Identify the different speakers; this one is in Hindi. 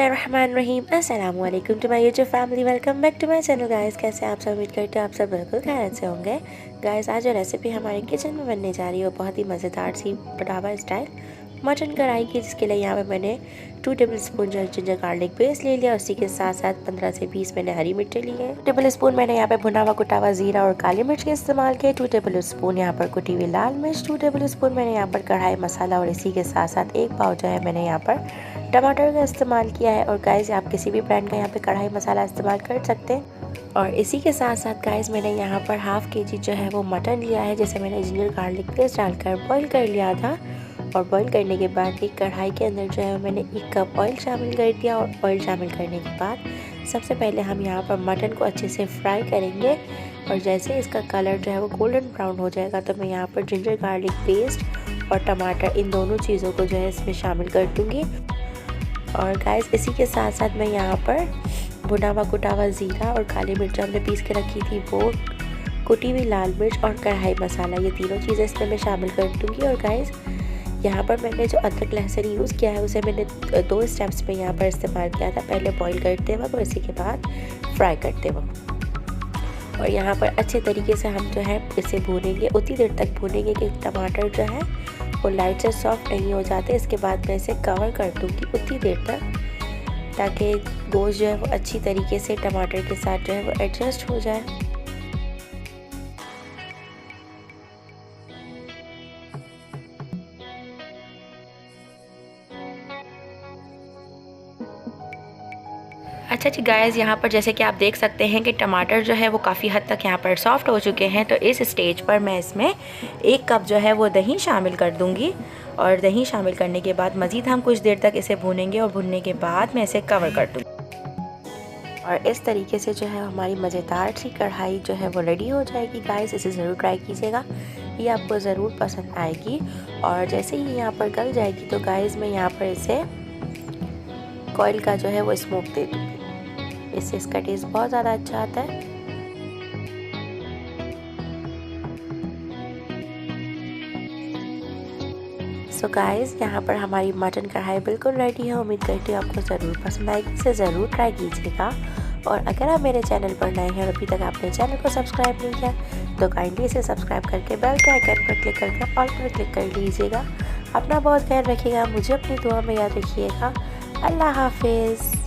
Speaker 1: बिस्मिल्लाहिर्रहमानिर्रहीम अस्सलाम वालेकुम to my YouTube family. Welcome back to my channel guys. कैसे आप सब? उम्मीद करते हैं आप सब बिल्कुल खैरियत से होंगे। गाइस आज जो रेसिपी हमारे किचन में बनने जा रही है वो बहुत ही मज़ेदार सी ढाबा स्टाइल मटन कढ़ाई की, जिसके लिए यहाँ पे मैंने 2 table spoon ginger garlic paste ले लिया। उसी के साथ साथ 15 से 20 मैंने हरी मिर्चें ली हैं। 2 टेबल स्पून मैंने यहाँ पे भुना हुआ कुटा हुआ जीरा और काली मिर्च के इस्तेमाल किए। 2 टेबल स्पून यहाँ पर कुटी हुई लाल मिर्च। 2 टेबल स्पून मैंने यहाँ पर कढ़ाई मसाला और इसी के साथ साथ 1 पाव जो है मैंने यहाँ पर टमाटर का इस्तेमाल किया है। और गाइस आप किसी भी ब्रांड का यहाँ पे कढ़ाई मसाला इस्तेमाल कर सकते हैं। और इसी के साथ साथ गाइस मैंने यहाँ पर हाफ़ केजी जो है वो मटन लिया है, जैसे मैंने जिंजर गार्लिक पेस्ट डालकर बॉईल कर लिया था। और बॉईल करने के बाद एक कढ़ाई के अंदर जो है मैंने 1 कप ऑयल शामिल कर दिया। और ऑयल शामिल करने के बाद सबसे पहले हम यहाँ पर मटन को अच्छे से फ्राई करेंगे। और जैसे इसका कलर जो है वो गोल्डन ब्राउन हो जाएगा तो मैं यहाँ पर जिंजर गार्लिक पेस्ट और टमाटर इन दोनों चीज़ों को जो है इसमें शामिल कर दूँगी। और गाइस इसी के साथ साथ मैं यहाँ पर भुना हुआ कुटा हुआ ज़ीरा और काली मिर्च हमने पीस के रखी थी वो, कुटी हुई लाल मिर्च और कढ़ाई मसाला, ये तीनों चीज़ें इसमें मैं शामिल कर दूँगी। और गाइस यहाँ पर मैंने जो अदरक लहसुन यूज़ किया है उसे मैंने 2 स्टेप्स में यहाँ पर इस्तेमाल किया था, पहले बॉईल करते वक्त और इसी के बाद फ्राई करते वक्त। और यहाँ पर अच्छे तरीके से हम जो है इसे भूनेंगे, उतनी देर तक भूनेंगे कि टमाटर जो है वो लाइट से सॉफ्ट नहीं हो जाते। इसके बाद मैं इसे कवर कर दूँगी उतनी देर तक, ताकि गोश्त जो है वो अच्छी तरीके से टमाटर के साथ जो है वो एडजस्ट हो जाए। अच्छा जी गाइस, यहाँ पर जैसे कि आप देख सकते हैं कि टमाटर जो है वो काफ़ी हद तक यहाँ पर सॉफ्ट हो चुके हैं। तो इस स्टेज पर मैं इसमें 1 कप जो है वो दही शामिल कर दूँगी। और दही शामिल करने के बाद मज़ीद हम कुछ देर तक इसे भूनेंगे और भुनने के बाद मैं इसे कवर कर दूँगी। और इस तरीके से जो है हमारी मज़ेदार सी कढ़ाई जो है वो रेडी हो जाएगी। गाइस इसे ज़रूर ट्राई कीजिएगा, ये आपको ज़रूर पसंद आएगी। और जैसे ही यहाँ पर गल जाएगी तो गाइस मैं यहाँ पर इसे ऑयल का जो है वो स्मोक दे दूँगी, इससे इसका टेस्ट बहुत ज़्यादा अच्छा आता है। सो गाइस यहाँ पर हमारी मटन कढ़ाई बिल्कुल रेडी है। उम्मीद करती हूँ आपको ज़रूर पसंद आएगी, इसे ज़रूर ट्राई कीजिएगा। और अगर आप मेरे चैनल पर नए हैं और अभी तक आपने चैनल को सब्सक्राइब नहीं किया तो काइंडली इसे सब्सक्राइब करके बेल के आइकन पर क्लिक करके ऑल पर क्लिक कर लीजिएगा। अपना बहुत ख्याल रखिएगा, मुझे अपनी दुआ में याद रखिएगा। अल्लाह हाफिज़।